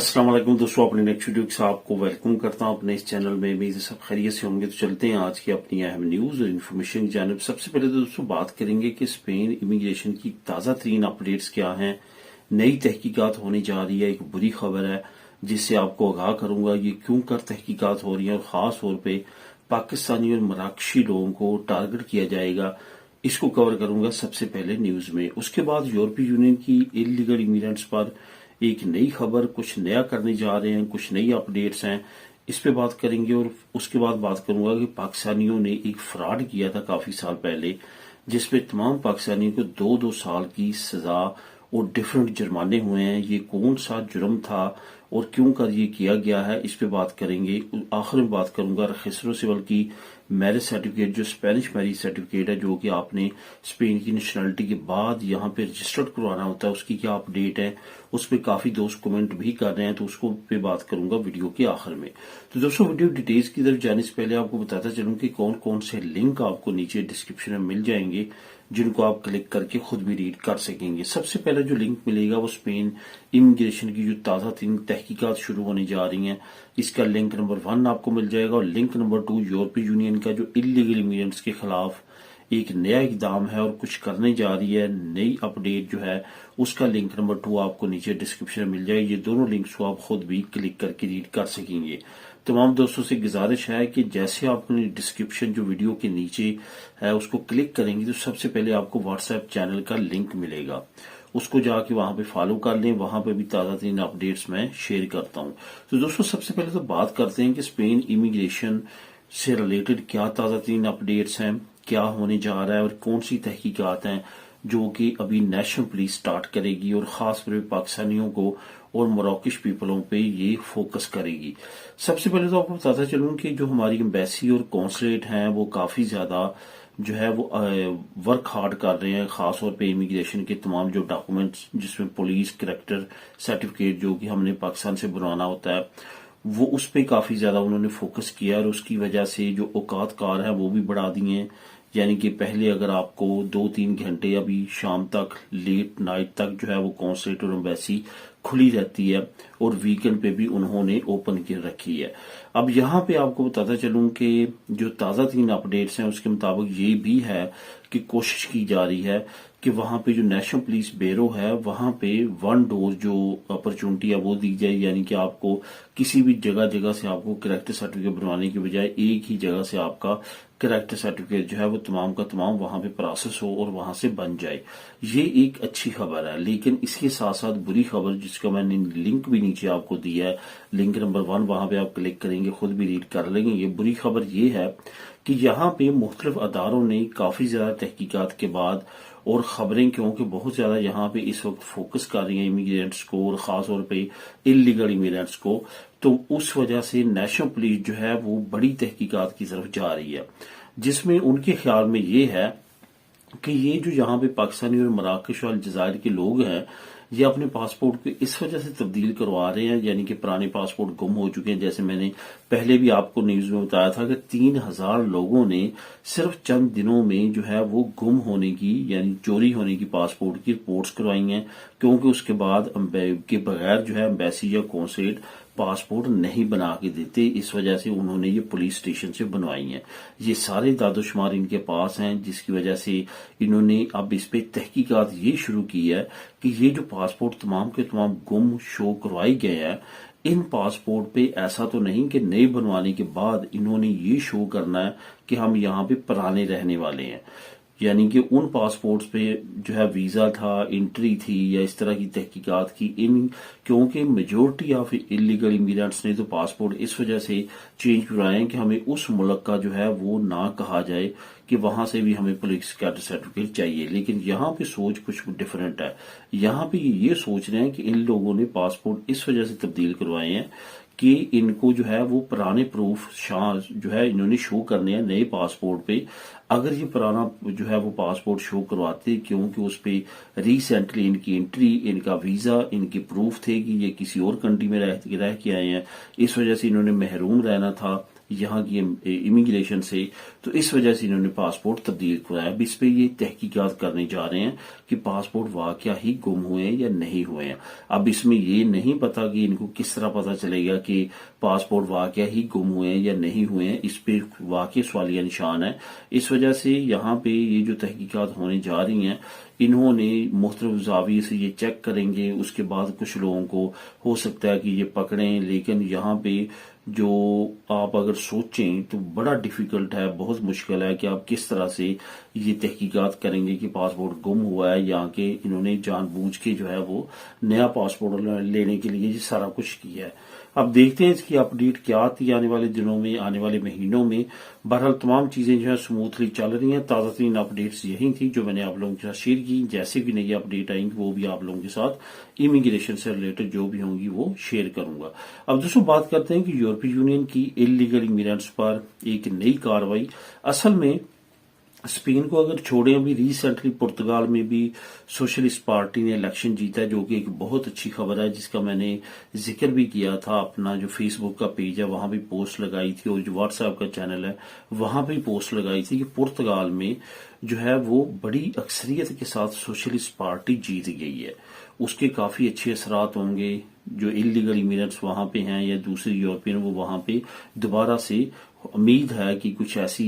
अस्सलाम वालेकुम दोस्तों, अपने नेक्स्ट वीडियो के साथ आपको वेलकम करता हूं अपने इस चैनल में। उम्मीद है सब खैरियत से होंगे। तो चलते हैं आज की अपनी अहम न्यूज और इन्फॉर्मेशन की जानिब। सबसे पहले तो दोस्तों बात करेंगे कि स्पेन इमिग्रेशन की ताज़ा तरीन अपडेट्स क्या हैं। नई तहकीकात होने जा रही है, एक बुरी खबर है जिससे आपको आगाह करूंगा ये क्यों कर तहकीकात हो रही है और ख़ास तौर पर पाकिस्तानी और मराकशी लोगों को टारगेट किया जाएगा। इसको कवर करूंगा सबसे पहले न्यूज में। उसके बाद यूरोपीय यूनियन की इलीगल इमिग्रेंट्स पर एक नई खबर, कुछ नया करने जा रहे हैं, कुछ नई अपडेट्स हैं, इस पे बात करेंगे। और उसके बाद बात करूंगा कि पाकिस्तानियों ने एक फ्रॉड किया था काफी साल पहले, जिसपे तमाम पाकिस्तानियों को 2-2 साल की सजा और डिफरेंट जुर्माने हुए हैं। ये कौन सा जुर्म था और क्यों कर ये किया गया है, इस पे बात करेंगे। आखिर में बात करूंगा रजिस्ट्रो सिविल की मैरिज सर्टिफिकेट, जो स्पेनिश मैरिज सर्टिफिकेट है, जो कि आपने स्पेन की नेशनलिटी के बाद यहाँ पे रजिस्टर्ड करवाना होता है, उसकी क्या अपडेट है। उस पर काफी दोस्त कमेंट भी कर रहे हैं, तो उसको पे बात करूंगा वीडियो के आखिर में। तो दोस्तों वीडियो डिटेल्स की तरफ जाने से पहले आपको बताता चलूं कि कौन कौन से लिंक आपको नीचे डिस्क्रिप्शन में मिल जाएंगे, जिनको आप क्लिक करके खुद भी रीड कर सकेंगे। सबसे पहले जो लिंक मिलेगा वो स्पेन इमिग्रेशन की जो ताज़ा तीन तहकीकात शुरू होने जा रही हैं, इसका लिंक नंबर 1 आपको मिल जाएगा। और लिंक नंबर 2 यूरोपीय यूनियन का जो इलीगल इमिग्रेंट्स के खिलाफ एक नया इकदाम है और कुछ करने जा रही है, नई अपडेट जो है, उसका लिंक नंबर 2 आपको नीचे डिस्क्रिप्शन में मिल जाएगी। ये दोनों लिंक्स को आप खुद भी क्लिक करके रीड कर सकेंगे। तमाम दोस्तों से गुजारिश है कि जैसे आप अपनी डिस्क्रिप्शन जो वीडियो के नीचे है उसको क्लिक करेंगे तो सबसे पहले आपको व्हाट्सएप चैनल का लिंक मिलेगा, उसको जाके वहां पे फॉलो कर लें। वहां पे भी ताज़ा तरीन अपडेट्स मैं शेयर करता हूं। तो दोस्तों सबसे पहले तो बात करते हैं कि स्पेन इमिग्रेशन से रिलेटेड क्या ताज़ा तरीन अपडेट्स हैं, क्या होने जा रहा है और कौन सी तहकीकात हैं जो कि अभी नेशनल पुलिस स्टार्ट करेगी और खास तौर पर पाकिस्तानियों को और मोरक्किश पीपलों पे ये फोकस करेगी। सबसे पहले तो आपको बताता चलूं कि जो हमारी एम्बेसी और कॉन्सुलेट हैं वो काफी ज्यादा जो है वो वर्क हार्ड कर रहे हैं, खास तौर पे इमिग्रेशन के तमाम जो डॉक्यूमेंट्स, जिसमें पुलिस कैरेक्टर सर्टिफिकेट जो कि हमने पाकिस्तान से बनवाना होता है, वो उस पर काफी ज्यादा उन्होंने फोकस किया और उसकी वजह से जो औकात कार है वो भी बढ़ा दिए हैं। यानी कि पहले अगर आपको 2-3 घंटे अभी शाम तक लेट नाइट तक जो है वो कॉन्सुलेट और एम्बेसी खुली रहती है और वीकेंड पे भी उन्होंने ओपन कर रखी है। अब यहाँ पे आपको बताता चलूं कि जो ताज़ा तीन अपडेट्स हैं उसके मुताबिक ये भी है कि कोशिश की जा रही है कि वहां पे जो नेशनल पुलिस ब्यूरो है वहां पे 1 डोज जो अपॉर्चुनिटी है वो दी जाए। यानी कि आपको किसी भी जगह से आपको कैरेक्टर सर्टिफिकेट बनवाने की बजाय एक ही जगह से आपका कैरेक्टर सर्टिफिकेट जो है वो तमाम का तमाम वहां पे प्रोसेस हो और वहां से बन जाए। ये एक अच्छी खबर है, लेकिन इसके साथ साथ बुरी खबर, जिसका मैंने लिंक भी नीचे आपको दिया है, लिंक नंबर 1, वहां पे आप क्लिक करेंगे, खुद भी रीड कर लेंगे। ये बुरी खबर ये है कि यहाँ पे मुख्तलिफ अदारों ने काफी ज्यादा तहकीकात के बाद और खबरें, क्योंकि बहुत ज्यादा यहाँ पे इस वक्त फोकस कर रही हैं इमिग्रेंट्स को और खास तौर पे इलीगल इमिग्रेंट्स को, तो उस वजह से नेशनल पुलिस जो है वो बड़ी तहकीकात की तरफ जा रही है, जिसमें उनके ख्याल में ये है कि ये जो यहाँ पे पाकिस्तानी और मराकश और अलजायर के लोग हैं, ये अपने पासपोर्ट को इस वजह से तब्दील करवा रहे हैं, यानी कि पुराने पासपोर्ट गुम हो चुके हैं। जैसे मैंने पहले भी आपको न्यूज में बताया था कि 3000 लोगों ने सिर्फ चंद दिनों में जो है वो गुम होने की यानी चोरी होने की पासपोर्ट की रिपोर्ट्स करवाई हैं, क्योंकि उसके बाद के बगैर जो है एम्बेसी या कॉन्सुलेट पासपोर्ट नहीं बना के देते। इस वजह से उन्होंने ये पुलिस स्टेशन से बनवाई हैं। ये सारे दादोशुमार इनके पास हैं, जिसकी वजह से इन्होंने अब इस पे तहकीकात ये शुरू की है कि ये जो पासपोर्ट तमाम के तमाम गुम शो करवाए गए हैं, इन पासपोर्ट पे ऐसा तो नहीं कि नए बनवाने के बाद इन्होंने ये शो करना है कि हम यहाँ पे पुराने रहने वाले हैं। यानी कि उन पासपोर्ट्स पे जो है वीजा था, एंट्री थी या इस तरह की तहकीकात की इन, क्योंकि मेजोरिटी ऑफ इलीगल इमिग्रेंट्स ने तो पासपोर्ट इस वजह से चेंज करवाए हैं कि हमें उस मुल्क का जो है वो ना कहा जाए कि वहां से भी हमें पुलिस कैरेक्टर सर्टिफिकेट चाहिए। लेकिन यहाँ पे सोच कुछ डिफरेंट है। यहाँ पे ये सोच रहे हैं कि इन लोगों ने पासपोर्ट इस वजह से तब्दील करवाए हैं कि इनको जो है वो पुराने प्रूफ जो है इन्होंने शो करने हैं नए पासपोर्ट पे। अगर ये पुराना जो है वो पासपोर्ट शो करवाते, क्योंकि उस पे रिसेंटली इनकी एंट्री, इनका वीजा, इनके प्रूफ थे कि ये किसी और कंट्री में रह के आए हैं, इस वजह से इन्होंने महरूम रहना था यहाँ की इमिग्रेशन से, तो इस वजह से इन्होंने पासपोर्ट तब्दील कराया। अब इस पे ये तहकीकात करने जा रहे हैं कि पासपोर्ट वाकया ही गुम हुए हैं या नहीं हुए हैं। अब इसमें ये नहीं पता कि इनको किस तरह पता चलेगा कि पासपोर्ट वाकया ही गुम हुए हैं या नहीं हुए हैं, इस पे वाकई सवालिया निशान है। इस वजह से यहाँ पे ये जो तहकीकात होने जा रही हैं, इन्होंने मुख्तलिफ ज़ाविये से ये चेक करेंगे, उसके बाद कुछ लोगों को हो सकता है कि ये पकड़ें। लेकिन यहाँ पे जो आप अगर सोचें तो बड़ा डिफिकल्ट है, बहुत मुश्किल है कि आप किस तरह से ये तहकीकात करेंगे कि पासपोर्ट गुम हुआ है या कि इन्होंने जानबूझ के जो है वो नया पासपोर्ट लेने के लिए ये सारा कुछ किया है। अब देखते हैं इसकी अपडेट क्या आती है आने वाले दिनों में, आने वाले महीनों में। बहरहाल तमाम चीजें जो है स्मूथली चल रही हैं। ताज़ा तरीन अपडेट्स यही थी जो मैंने आप लोगों के साथ शेयर की। जैसे भी नई अपडेट आएंगी वो भी आप लोगों के साथ इमिग्रेशन से रिलेटेड जो भी होंगी वो शेयर करूंगा। अब दोस्तों बात करते हैं कि यूरोपीय यूनियन की इलीगल इमिग्रेंट्स पर एक नई कार्रवाई। असल में स्पेन को अगर छोड़ें, अभी रिसेंटली पुर्तगाल में भी सोशलिस्ट पार्टी ने इलेक्शन जीता, जो कि एक बहुत अच्छी खबर है, जिसका मैंने जिक्र भी किया था। अपना जो फेसबुक का पेज है वहां भी पोस्ट लगाई थी, और जो व्हाट्सएप का चैनल है वहां भी पोस्ट लगाई थी कि पुर्तगाल में जो है वो बड़ी अक्सरियत के साथ सोशलिस्ट पार्टी जीत गई है। उसके काफी अच्छे असरात होंगे। जो इलीगल इमिग्रेंट्स वहां पे हैं या दूसरे यूरोपियन, वो वहां पे दोबारा से उम्मीद है कि कुछ ऐसी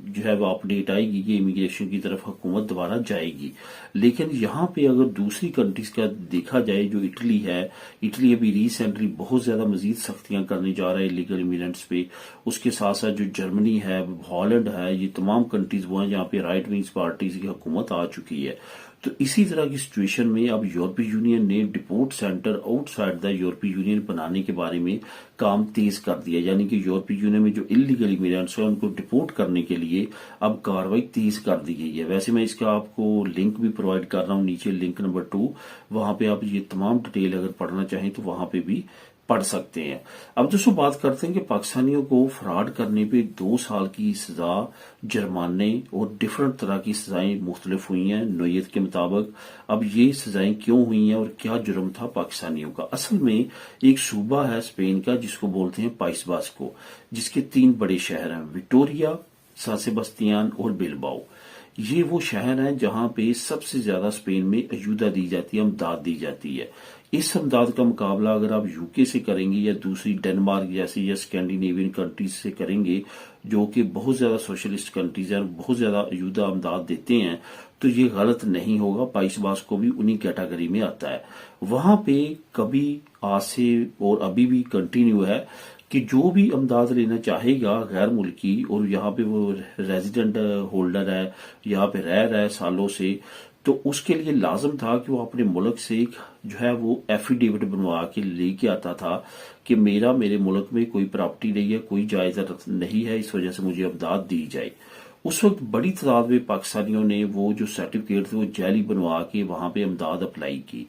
जो है वो अपडेट आएगी कि इमिग्रेशन की तरफ हुकूमत दोबारा जाएगी। लेकिन यहाँ पे अगर दूसरी कंट्रीज का देखा जाए, जो इटली है, इटली अभी रिसेंटली बहुत ज्यादा मजीद सख्तियां करने जा रहा है इलीगल इमिग्रेंट्स पे। उसके साथ साथ जो जर्मनी है, हॉलैंड है, ये तमाम कंट्रीज वो हैं जहाँ पे राइट विंग पार्टीज की हुकूमत आ चुकी है। तो इसी तरह की सिचुएशन में अब यूरोपीय यूनियन ने डिपोर्ट सेंटर आउटसाइड द यूरोपीय यूनियन बनाने के बारे में काम तेज कर दिया। यानी कि यूरोपीय यूनियन में जो इलीगल इमिग्रेंट्स हैं उनको डिपोर्ट करने के लिए अब कार्रवाई तेज कर दी गई है। वैसे मैं इसका आपको लिंक भी प्रोवाइड कर रहा हूं, नीचे लिंक नंबर 2, वहां पे आप ये तमाम डिटेल अगर पढ़ना चाहें तो वहां पे भी पढ़ सकते हैं। अब दोस्तों बात करते हैं कि पाकिस्तानियों को फ्रॉड करने पे 2 साल की सजा, जुर्माने और डिफरेंट तरह की सजाएं मुख्तलिफ हुई हैं नोयत के मुताबिक। अब ये सजाएं क्यों हुई हैं और क्या जुर्म था पाकिस्तानियों का? असल में एक सूबा है स्पेन का जिसको बोलते हैं पाइस बास्को, जिसके 3 बड़े शहर हैं, विक्टोरिया, सान सेबास्टियान और बिलबाओ। ये वो शहर हैं जहां पे सबसे ज्यादा स्पेन में अयूदा दी जाती है, अमदाद दी जाती है। इस अमदाद का मुकाबला अगर आप यूके से करेंगे या दूसरी डेनमार्क जैसी या स्कैंडिनेवियन कंट्रीज से करेंगे, जो कि बहुत ज्यादा सोशलिस्ट कंट्रीज हैं और बहुत ज्यादा अयूदा अमदाद देते हैं, तो ये गलत नहीं होगा। पाइस बास्को भी उन्हीं कैटेगरी में आता है। वहां पे कभी आज से और अभी भी कंटिन्यू है कि जो भी अमदाद लेना चाहेगा गैर मुल्की, और यहाँ पे वो रेजिडेंट होल्डर है, यहाँ पे रह रहा है सालों से, तो उसके लिए लाजम था कि वो अपने मुल्क से जो है वो एफिडेविट बनवा के लेके आता था कि मेरे मुल्क में कोई प्रॉपर्टी नहीं है, कोई जायदाद नहीं है, इस वजह से मुझे अमदाद दी जाए। उस वक्त बड़ी तादाद में पाकिस्तानियों ने वो जो सर्टिफिकेट थे वो जाली बनवा के वहां पे अमदाद अप्लाई की,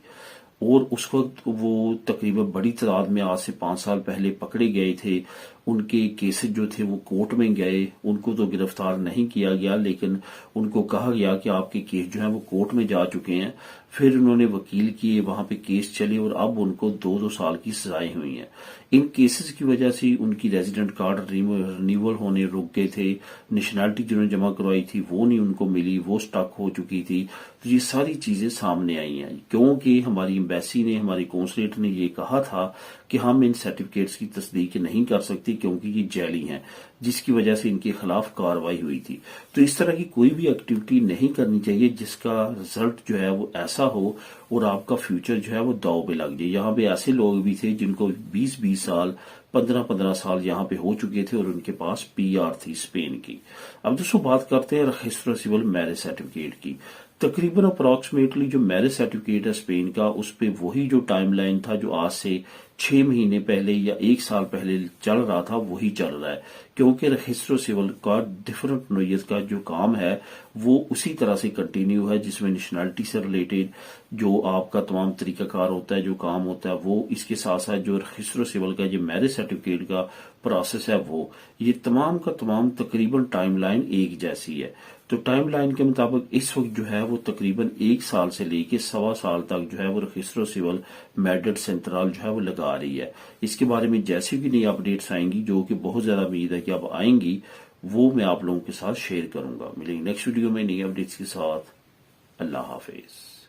और उस वक्त वो तकरीबन बड़ी तादाद में आज से 5 साल पहले पकड़े गए थे। उनके केसेस जो थे वो कोर्ट में गए, उनको तो गिरफ्तार नहीं किया गया, लेकिन उनको कहा गया कि आपके केस जो है वो कोर्ट में जा चुके हैं। फिर उन्होंने वकील किए, वहां पे केस चले, और अब उनको 2-2 साल की सजाएं हुई हैं। इन केसेस की वजह से उनकी रेजिडेंट कार्ड रिन्यूअल होने रुक गए थे, नेशनैलिटी जिन्होंने जमा करवाई थी वो नहीं उनको मिली, वो स्टक हो चुकी थी। तो ये सारी चीजें सामने आई हैं क्योंकि हमारी एम्बेसी ने, हमारी कौंसलेट ने ये कहा था कि हम इन सर्टिफिकेट्स की तस्दीक नहीं कर सकते क्योंकि ये जाली हैं, जिसकी वजह से इनके खिलाफ कार्रवाई हुई थी। तो इस तरह की कोई भी एक्टिविटी नहीं करनी चाहिए जिसका रिजल्ट जो है वो ऐसा हो और आपका फ्यूचर जो है वो दांव पे लग जाए। यहाँ पे ऐसे लोग भी थे जिनको 20-20 साल, 15-15 साल यहाँ पे हो चुके थे और उनके पास PR थी स्पेन की। अब दोस्तों बात करते हैं रजिस्टर सिविल मैरिज सर्टिफिकेट की। तकरीबन अप्रॉक्सीमेटली जो मैरिज सर्टिफिकेट है स्पेन का, उस पे वही जो टाइमलाइन था जो आज से 6 महीने पहले या 1 साल पहले चल रहा था वही चल रहा है, क्योंकि रजिस्टर सिविल का डिफरेंट नोयत का जो काम है वो उसी तरह से कंटिन्यू है, जिसमें नेशनैलिटी से रिलेटेड जो आपका तमाम तरीकाकार होता है, जो काम होता है वो इसके साथ साथ जो रजिस्टर सिविल का जो मैरिज सर्टिफिकेट का پروسیس ہے وہ، یہ تمام کا تمام تقریباً ٹائم لائن ایک جیسی ہے۔ تو ٹائم لائن کے مطابق اس وقت جو ہے وہ تقریباً 1 سال سے لے کے 1.25 سال تک جو ہے وہ رجسٹر سول میڈرڈ سینٹرال جو ہے وہ لگا رہی ہے۔ اس کے بارے میں جیسی بھی نئی اپڈیٹس آئیں گی، جو کہ بہت زیادہ امید ہے کہ اب آئیں گی، وہ میں آپ لوگوں کے ساتھ شیئر کروں گا۔ ملیں گے نیکسٹ ویڈیو میں نئی اپڈیٹس کے ساتھ۔ اللہ حافظ۔